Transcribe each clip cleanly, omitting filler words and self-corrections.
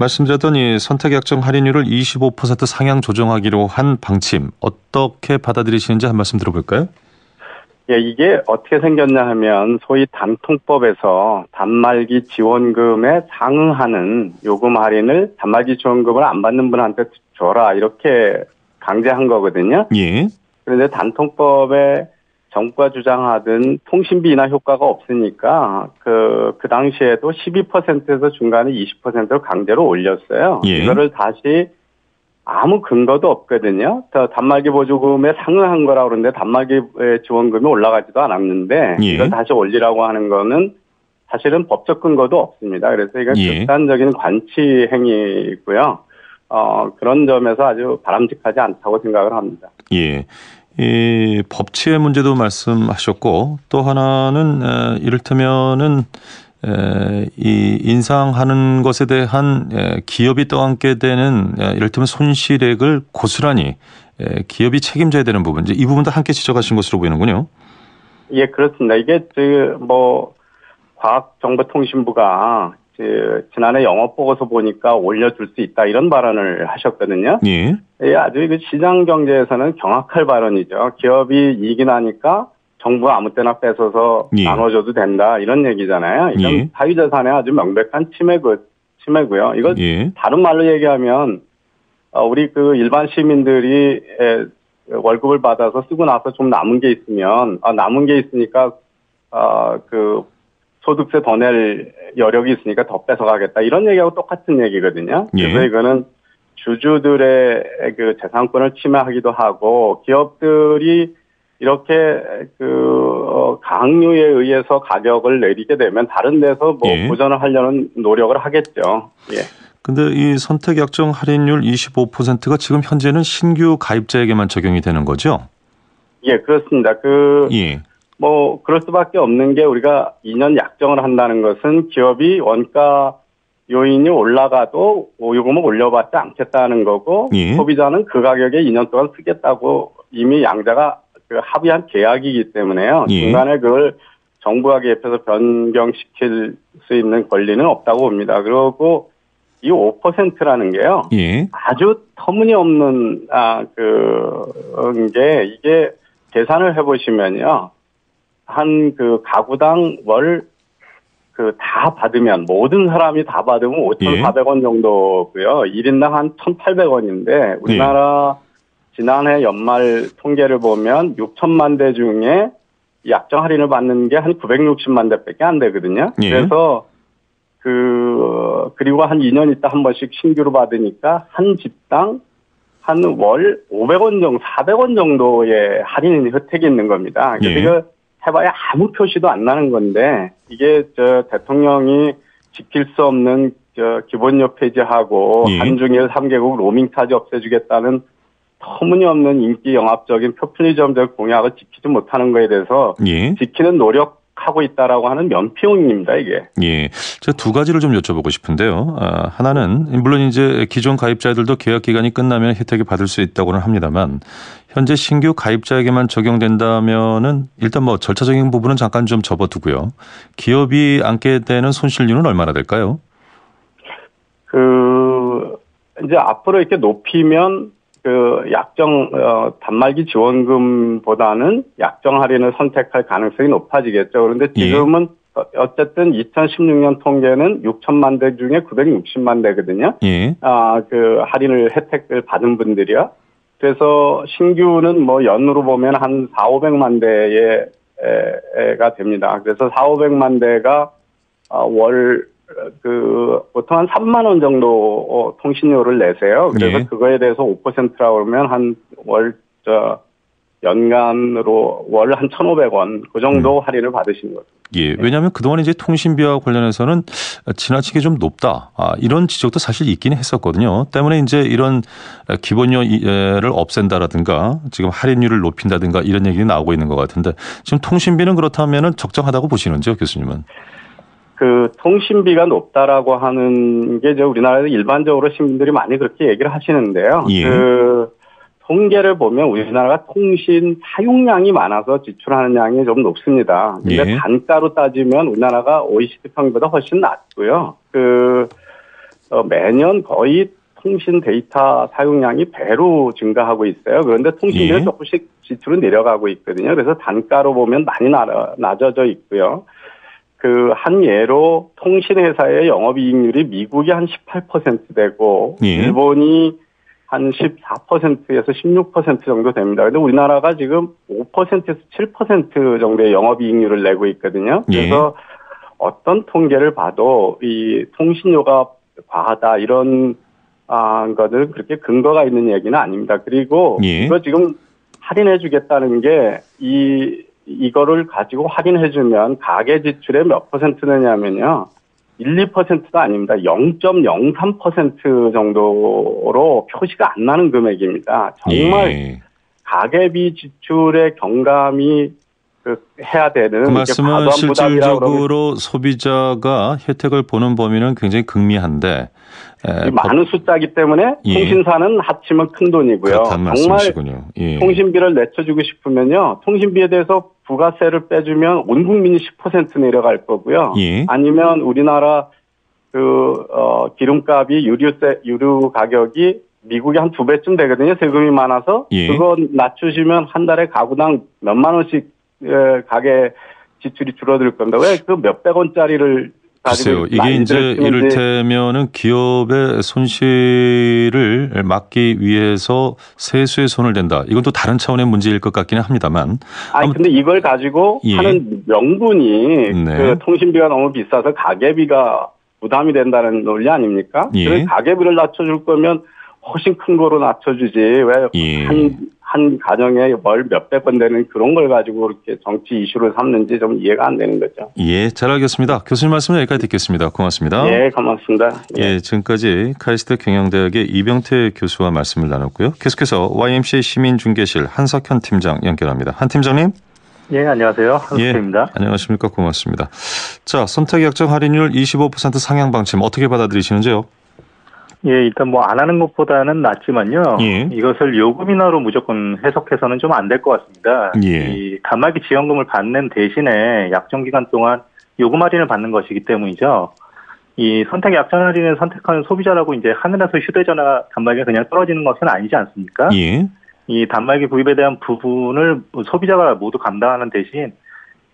말씀드렸던 이 선택약정 할인율을 25% 상향 조정하기로 한 방침 어떻게 받아들이시는지 한 말씀 들어볼까요? 예, 이게 어떻게 생겼냐 하면 소위 단통법에서 단말기 지원금에 상응하는 요금 할인을 단말기 지원금을 안 받는 분한테 줘라 이렇게 강제한 거거든요. 예. 그런데 단통법에 정부가 주장하던 통신비 인하 효과가 없으니까 그 당시에도 12%에서 중간에 20%로 강제로 올렸어요. 예. 이거를 다시 아무 근거도 없거든요. 단말기 보조금에 상응한 거라고 그러는데 단말기 지원금이 올라가지도 않았는데 예. 이걸 다시 올리라고 하는 거는 사실은 법적 근거도 없습니다. 그래서 이건 예. 극단적인 관치 행위고요. 그런 점에서 아주 바람직하지 않다고 생각을 합니다. 예. 이 법치의 문제도 말씀하셨고 또 하나는 이를테면은 이 인상하는 것에 대한 기업이 떠안게 되는 이를테면 손실액을 고스란히 기업이 책임져야 되는 부분, 이 부분도 함께 지적하신 것으로 보이는군요. 예, 그렇습니다. 이게 과학정보통신부가 지난해 영업보고서 보니까 올려줄 수 있다 이런 발언을 하셨거든요. 예. 예, 아주 시장 경제에서는 경악할 발언이죠. 기업이 이익이 나니까 정부가 아무 때나 뺏어서 예. 나눠줘도 된다 이런 얘기잖아요. 이건 예. 사유재산의 아주 명백한 침해고요. 이거 예. 다른 말로 얘기하면 우리 일반 시민들이 월급을 받아서 쓰고 나서 좀 남은 게 있으면 남은 게 있으니까 소득세 더 낼 여력이 있으니까 더 뺏어가겠다 이런 얘기하고 똑같은 얘기거든요. 예. 그래서 이거는 주주들의 재산권을 침해하기도 하고 기업들이 이렇게 강요에 의해서 가격을 내리게 되면 다른 데서 예. 보전을 하려는 노력을 하겠죠. 예. 근데 이 선택약정 할인율 25%가 지금 현재는 신규 가입자에게만 적용이 되는 거죠? 예, 그렇습니다. 예. 그럴 수밖에 없는 게 우리가 2년 약정을 한다는 것은 기업이 원가 요인이 올라가도 요금을 올려받지 않겠다는 거고 예. 소비자는 그 가격에 2년 동안 쓰겠다고 이미 양자가 합의한 계약이기 때문에요. 예. 중간에 그걸 정부가 개입해서 변경시킬 수 있는 권리는 없다고 봅니다. 그리고 이 5%라는 게요. 예. 아주 터무니없는 게 이게 계산을 해보시면요. 한 가구당 월 다 받으면 모든 사람이 다 받으면 5,400원 정도고요. 1인당 한 1,800원인데 우리나라 지난해 연말 통계를 보면 6천만 대 중에 약정 할인을 받는 게 한 960만 대밖에 안 되거든요. 예. 그래서 그리고 한 2년 있다 한 번씩 신규로 받으니까 한 집당 한 월 500원 정도, 400원 정도의 할인 혜택이 있는 겁니다. 그래서 이거 해봐야 아무 표시도 안 나는 건데 이게 대통령이 지킬 수 없는 기본료 폐지하고 한중일 3개국 로밍 타지 없애주겠다는 터무니없는 인기 영합적인 포퓰리즘적 공약을 지키지 못하는 거에 대해서 지키는 노력하고 있다라고 하는 면피용입니다, 이게. 예. 제가 두 가지를 좀 여쭤보고 싶은데요. 하나는 물론 이제 기존 가입자들도 계약 기간이 끝나면 혜택을 받을 수 있다고는 합니다만 현재 신규 가입자에게만 적용된다면은 일단 절차적인 부분은 잠깐 좀 접어두고요. 기업이 안게 되는 손실률은 얼마나 될까요? 이제 앞으로 이렇게 높이면 단말기 지원금보다는 약정 할인을 선택할 가능성이 높아지겠죠. 그런데 지금은 어쨌든 2016년 통계는 6천만 대 중에 960만 대거든요. 할인을 혜택을 받은 분들이요. 그래서 신규는 연으로 보면 한 4,500만 대가 됩니다. 그래서 4,500만 대가 보통 한 3만 원 정도 통신료를 내세요. 그래서 그거에 대해서 5%라고 그러면 연간으로 월 한 1,500원 그 정도 할인을 받으시는 거죠. 예, 왜냐하면 그동안 이제 통신비와 관련해서는 지나치게 좀 높다. 이런 지적도 사실 있기는 했었거든요. 때문에 이제 이런 기본료를 없앤다라든가 지금 할인율을 높인다든가 이런 얘기가 나오고 있는 것 같은데 지금 통신비는 그렇다면은 적정하다고 보시는지요, 교수님은? 통신비가 높다라고 하는 게 우리나라에서 일반적으로 시민들이 많이 그렇게 얘기를 하시는데요. 통계를 보면 우리나라가 통신 사용량이 많아서 지출하는 양이 좀 높습니다. 근데 단가로 따지면 우리나라가 OECD 평균보다 훨씬 낮고요. 매년 거의 통신 데이터 사용량이 배로 증가하고 있어요. 그런데 통신비는 예. 조금씩 지출은 내려가고 있거든요. 그래서 단가로 보면 많이 낮아져 있고요. 그 한 예로 통신회사의 영업이익률이 미국이 한 18% 되고 예. 일본이 한 14%에서 16% 정도 됩니다. 근데 우리나라가 지금 5%에서 7% 정도의 영업이익률을 내고 있거든요. 그래서 어떤 통계를 봐도 이 통신료가 과하다 이런 거는 그렇게 근거가 있는 얘기는 아닙니다. 그리고 이거 지금 할인해 주겠다는 게 이거를 가지고 할인해 주면 가계 지출의 몇 %냐면요. 1, 2%가 아닙니다. 0.03% 정도로 표시가 안 나는 금액입니다. 정말 가계비 지출의 경감이 해야 되는. 그 말씀은 실질적으로 소비자가 혜택을 보는 범위는 굉장히 극미한데 많은 숫자이기 때문에 통신사는 합치면 큰 돈이고요. 정말 통신비를 내쳐주고 싶으면요. 통신비에 대해서 부가세를 빼주면 온 국민이 10% 내려갈 거고요. 아니면 우리나라 기름값이 유류 가격이 미국이 한 2배쯤 되거든요. 세금이 많아서. 그거 낮추시면 한 달에 가구당 몇만 원씩 가계 지출이 줄어들 겁니다. 왜 그 몇백 원짜리를 글쎄요. 이게 이제 이를테면은 기업의 손실을 막기 위해서 세수의 손을 댄다. 이건 또 다른 차원의 문제일 것 같기는 합니다만. 근데 이걸 가지고 하는 명분이 그 통신비가 너무 비싸서 가계비가 부담이 된다는 논리 아닙니까? 그래서 가계비를 낮춰줄 거면 훨씬 큰 거로 낮춰주지. 왜 한 가정에 월 몇백 원 되는 그런 걸 가지고 이렇게 정치 이슈를 삼는지 좀 이해가 안 되는 거죠. 잘 알겠습니다. 교수님 말씀은 여기까지 듣겠습니다. 고맙습니다. 고맙습니다. 지금까지 카이스트 경영대학의 이병태 교수와 말씀을 나눴고요. 계속해서 YMCA 시민중개실 한석현 팀장 연결합니다. 한 팀장님. 안녕하세요. 한석현입니다. 안녕하십니까. 고맙습니다. 자, 선택약정 할인율 25% 상향 방침 어떻게 받아들이시는지요? 일단 안 하는 것보다는 낫지만요. 이것을 요금 인하로 무조건 해석해서는 좀 안 될 것 같습니다. 이 단말기 지원금을 받는 대신에 약정 기간 동안 요금 할인을 받는 것이기 때문이죠. 이 선택 약정 할인을 선택하는 소비자라고 이제 하늘에서 휴대전화 단말기가 그냥 떨어지는 것은 아니지 않습니까? 이 단말기 구입에 대한 부분을 소비자가 모두 감당하는 대신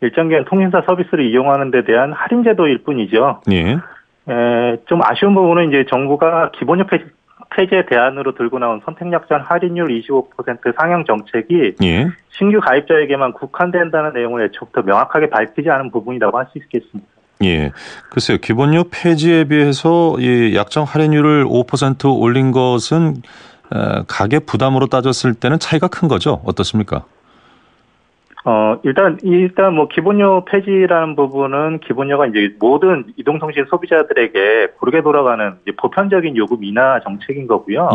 일정 기간 통신사 서비스를 이용하는 데 대한 할인 제도일 뿐이죠. 좀 아쉬운 부분은 이제 정부가 기본료 폐지의 대안으로 들고 나온 선택약정 할인율 25% 상향 정책이 신규 가입자에게만 국한된다는 내용을 애초부터 명확하게 밝히지 않은 부분이라고 할 수 있겠습니다. 글쎄요. 기본료 폐지에 비해서 이 약정 할인율을 5% 올린 것은 가계 부담으로 따졌을 때는 차이가 큰 거죠. 어떻습니까? 일단 뭐 기본료 폐지라는 부분은 기본료가 이제 모든 이동통신 소비자들에게 고르게 돌아가는 이제 보편적인 요금 인하 정책인 거고요.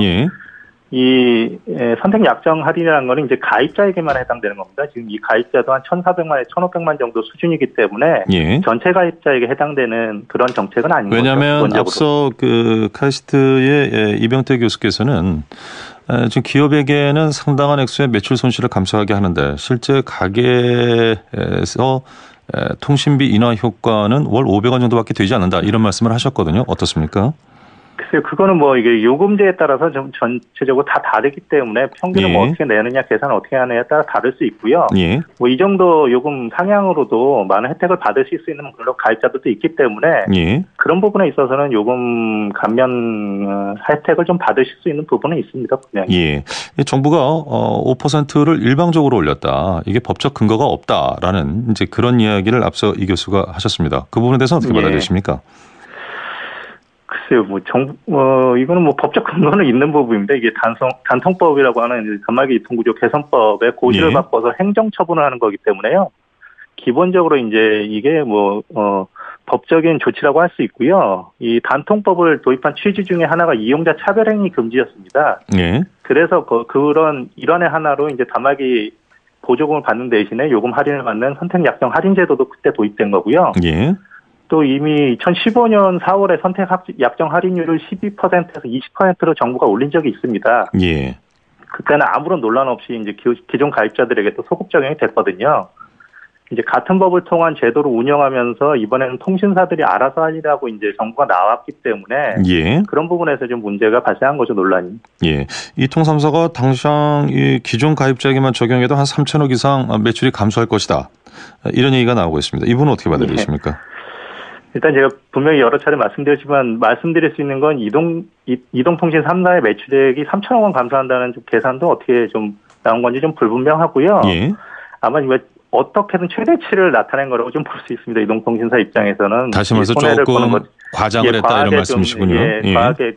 이 선택 약정 할인이라는 거는 이제 가입자에게만 해당되는 겁니다. 지금 이 가입자도 한 1,400만에 1,500만 정도 수준이기 때문에 전체 가입자에게 해당되는 그런 정책은 아닌 거죠. 왜냐하면 앞서 그 카이스트의 이병태 교수께서는 지금 기업에게는 상당한 액수의 매출 손실을 감수하게 하는데 실제 가게에서 통신비 인하 효과는 월 500원 정도밖에 되지 않는다 이런 말씀을 하셨거든요. 어떻습니까? 글쎄요, 그거는 뭐 이게 요금제에 따라서 좀 전체적으로 다 다르기 때문에 평균을 뭐 어떻게 내느냐, 계산을 어떻게 하느냐에 따라 다를 수 있고요. 뭐 이 정도 요금 상향으로도 많은 혜택을 받으실 수 있는 그런 가입자들도 있기 때문에 그런 부분에 있어서는 요금 감면 혜택을 좀 받으실 수 있는 부분은 있습니다, 분명히. 정부가 5%를 일방적으로 올렸다. 이게 법적 근거가 없다라는 이제 그런 이야기를 앞서 이 교수가 하셨습니다. 그 부분에 대해서 어떻게 받아들이십니까? 글쎄요, 이거는 뭐 법적 근거는 있는 부분인데 이게 단통법이라고 하는 단말기 유통구조 개선법에 고시를 바꿔서 행정처분을 하는 거기 때문에요. 기본적으로 이제 이게 법적인 조치라고 할 수 있고요. 이 단통법을 도입한 취지 중에 하나가 이용자 차별행위 금지였습니다. 그래서 그런 일환의 하나로 이제 단말기 보조금을 받는 대신에 요금 할인을 받는 선택 약정 할인 제도도 그때 도입된 거고요. 또 이미 2015년 4월에 선택 약정 할인율을 12%에서 20%로 정부가 올린 적이 있습니다. 그때는 아무런 논란 없이 이제 기존 가입자들에게 또 소급 적용이 됐거든요. 이제 같은 법을 통한 제도를 운영하면서 이번에는 통신사들이 알아서 하리라고 이제 정부가 나왔기 때문에 예. 그런 부분에서 좀 문제가 발생한 거죠, 논란이. 예. 이통삼사가 당장 이 기존 가입자에게만 적용해도 한 3천억 이상 매출이 감소할 것이다. 이런 얘기가 나오고 있습니다. 이분은 어떻게 받아들이십니까? 네. 일단 제가 분명히 여러 차례 말씀드렸지만 말씀드릴 수 있는 건 이동통신 3사의 매출액이 3천억 원 감소한다는 계산도 어떻게 좀 나온 건지 좀 불분명하고요. 예. 아마 어떻게든 최대치를 나타낸 거라고 좀 볼 수 있습니다. 이동통신사 입장에서는. 다시 말해서 조금 과장을 했다 이런 말씀이시군요. 예, 과하게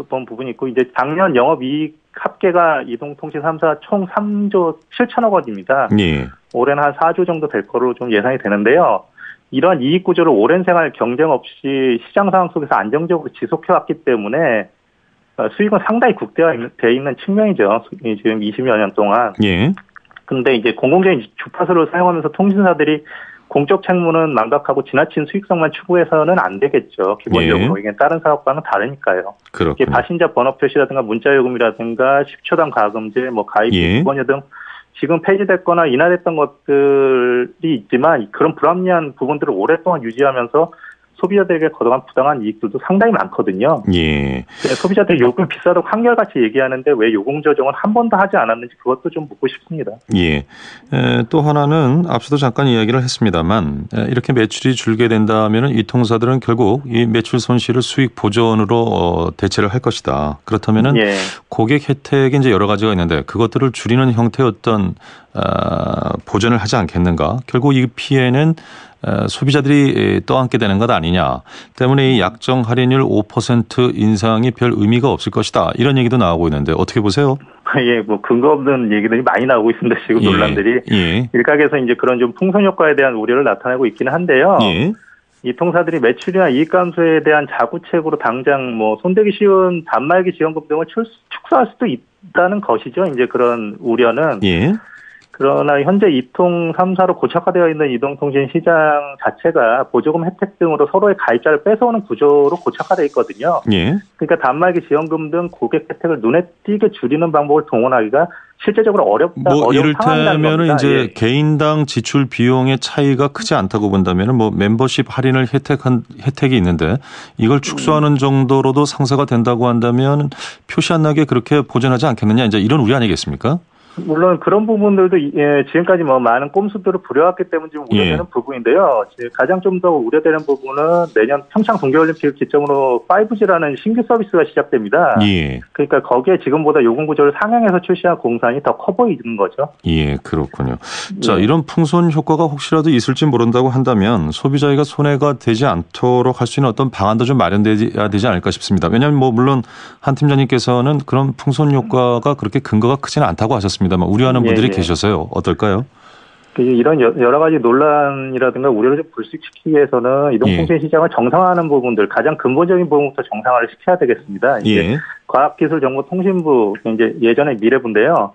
본 부분이 있고 이제 작년 영업이익 합계가 이동통신 3사 총 3조 7천억 원입니다. 예. 올해는 한 4조 정도 될 거로 좀 예상이 되는데요. 이러한 이익 구조를 오랜 생활 경쟁 없이 시장 상황 속에서 안정적으로 지속해왔기 때문에 수익은 상당히 국대화되어 있는 측면이죠. 지금 20여 년 동안. 예. 근데 이제 공공적인 주파수를 사용하면서 통신사들이 공적 책무는 망각하고 지나친 수익성만 추구해서는 안 되겠죠. 기본적으로. 예. 이게 다른 사업과는 다르니까요. 그렇군요. 이게 발신자 번호 표시라든가 문자요금이라든가 10초당 가금제, 가입, 기본료 등 지금 폐지됐거나 인하됐던 것들이 있지만 그런 불합리한 부분들을 오랫동안 유지하면서 소비자들에게 거둬간 부당한 이익들도 상당히 많거든요. 예. 소비자들이 요금 비싸다고 한결같이 얘기하는데 왜 요금 조정은 한 번도 하지 않았는지 그것도 좀 묻고 싶습니다. 예. 또 하나는 앞서도 잠깐 이야기를 했습니다만 이렇게 매출이 줄게 된다면 이 통사들은 결국 이 매출 손실을 수익 보전으로 대체를 할 것이다. 그렇다면은 예. 고객 혜택이 이제 여러 가지가 있는데 그것들을 줄이는 형태의 어떤 보전을 하지 않겠는가? 결국 이 피해는 소비자들이 떠안게 되는 것 아니냐. 때문에 이 약정 할인율 5% 인상이 별 의미가 없을 것이다. 이런 얘기도 나오고 있는데 어떻게 보세요? 예, 근거 없는 얘기들이 많이 나오고 있습니다. 지금 논란들이. 예. 일각에서 이제 그런 좀 풍선 효과에 대한 우려를 나타내고 있기는 한데요. 예. 이 통사들이 매출이나 이익 감소에 대한 자구책으로 당장 손대기 쉬운 단말기 지원금 등을 축소할 수도 있다는 것이죠. 이제 그런 우려는. 예. 그러나 현재 이통 3사로 고착화되어 있는 이동통신 시장 자체가 보조금 혜택 등으로 서로의 가입자를 뺏어오는 구조로 고착화되어 있거든요. 예. 그러니까 단말기 지원금 등 고객 혜택을 눈에 띄게 줄이는 방법을 동원하기가 실제적으로 어려운 상황이라는 이를테면 겁니다. 이제 예. 개인당 지출 비용의 차이가 크지 않다고 본다면 멤버십 할인을 혜택이 있는데 이걸 축소하는 정도로도 상쇄가 된다고 한다면 표시 안 나게 그렇게 보전하지 않겠느냐 이제 이런 우려 아니겠습니까? 물론 그런 부분들도 지금까지 많은 꼼수들을 부려왔기 때문에 좀 우려되는 부분인데요. 가장 좀 더 우려되는 부분은 내년 평창 동계올림픽을 기점으로 5G라는 신규 서비스가 시작됩니다. 예. 그러니까 거기에 지금보다 요금 구조를 상향해서 출시한 공산이 더 커 보이는 거죠. 예, 그렇군요. 자, 이런 풍선 효과가 혹시라도 있을지 모른다고 한다면 소비자가 손해가 되지 않도록 할 수 있는 어떤 방안도 좀 마련돼야 되지 않을까 싶습니다. 왜냐하면 물론 한 팀장님께서는 그런 풍선 효과가 그렇게 근거가 크지는 않다고 하셨습니다. 우려하는 분들이 계셔서요. 어떨까요? 이런 여러 가지 논란이라든가 우려를 좀 불식시키기 위해서는 이동통신 시장을 정상화하는 부분들 가장 근본적인 부분부터 정상화를 시켜야 되겠습니다. 이제 과학기술정보통신부 이제 예전에 미래부인데요.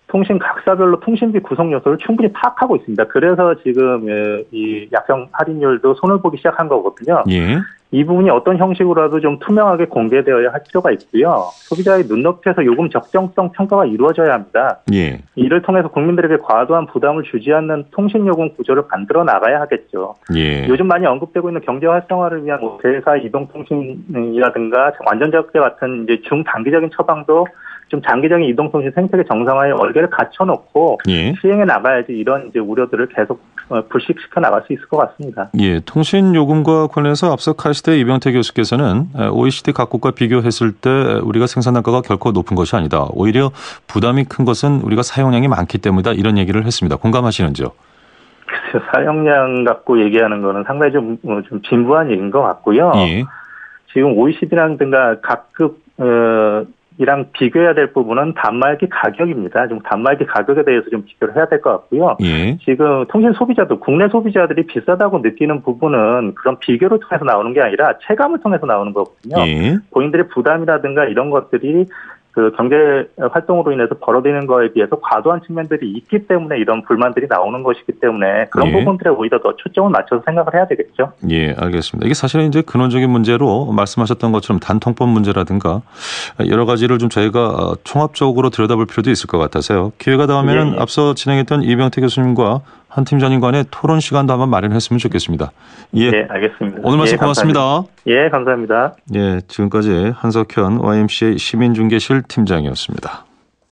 통신 각사별로 통신비 구성 요소를 충분히 파악하고 있습니다. 그래서 지금 이 약정 할인율도 손을 보기 시작한 거거든요. 예. 이 부분이 어떤 형식으로라도 좀 투명하게 공개되어야 할 필요가 있고요. 소비자의 눈높이에서 요금 적정성 평가가 이루어져야 합니다. 예. 이를 통해서 국민들에게 과도한 부담을 주지 않는 통신요금 구조를 만들어 나가야 하겠죠. 예. 요즘 많이 언급되고 있는 경제 활성화를 위한 대사 이동통신이라든가 완전적대 같은 이제 중단기적인 처방도 좀 장기적인 이동통신 생태계 정상화에 얼개를 갖춰놓고 시행해 나가야지 이런 이제 우려들을 계속 불식시켜 나갈 수 있을 것 같습니다. 예, 통신 요금과 관련해서 앞서 카이스트 이병태 교수께서는 OECD 각국과 비교했을 때 우리가 생산 단가가 결코 높은 것이 아니다. 오히려 부담이 큰 것은 우리가 사용량이 많기 때문이다. 이런 얘기를 했습니다. 공감하시는지요? 글쎄요, 사용량 갖고 얘기하는 거는 상당히 좀 진부한 얘기인 것 같고요. 예. 지금 OECD라든가 각급 이랑 비교해야 될 부분은 단말기 가격입니다. 좀 단말기 가격에 대해서 좀 비교를 해야 될 것 같고요. 예. 지금 통신 소비자들, 국내 소비자들이 비싸다고 느끼는 부분은 그런 비교를 통해서 나오는 게 아니라 체감을 통해서 나오는 거거든요. 예. 본인들의 부담이라든가 이런 것들이 그 경제 활동으로 인해서 벌어지는 거에 비해서 과도한 측면들이 있기 때문에 이런 불만들이 나오는 것이기 때문에 그런 부분들에 오히려 더 초점을 맞춰서 생각을 해야 되겠죠. 예, 알겠습니다. 이게 사실은 이제 근원적인 문제로 말씀하셨던 것처럼 단통법 문제라든가 여러 가지를 좀 저희가 총합적으로 들여다볼 필요도 있을 것 같아서요. 기회가 닿으면 앞서 진행했던 이병태 교수님과 한 팀장님 간의 토론 시간도 한번 마련했으면 좋겠습니다. 예, 네, 알겠습니다. 오늘 말씀 고맙습니다. 예, 감사합니다. 예, 지금까지 한석현 YMCA 시민중개실 팀장이었습니다.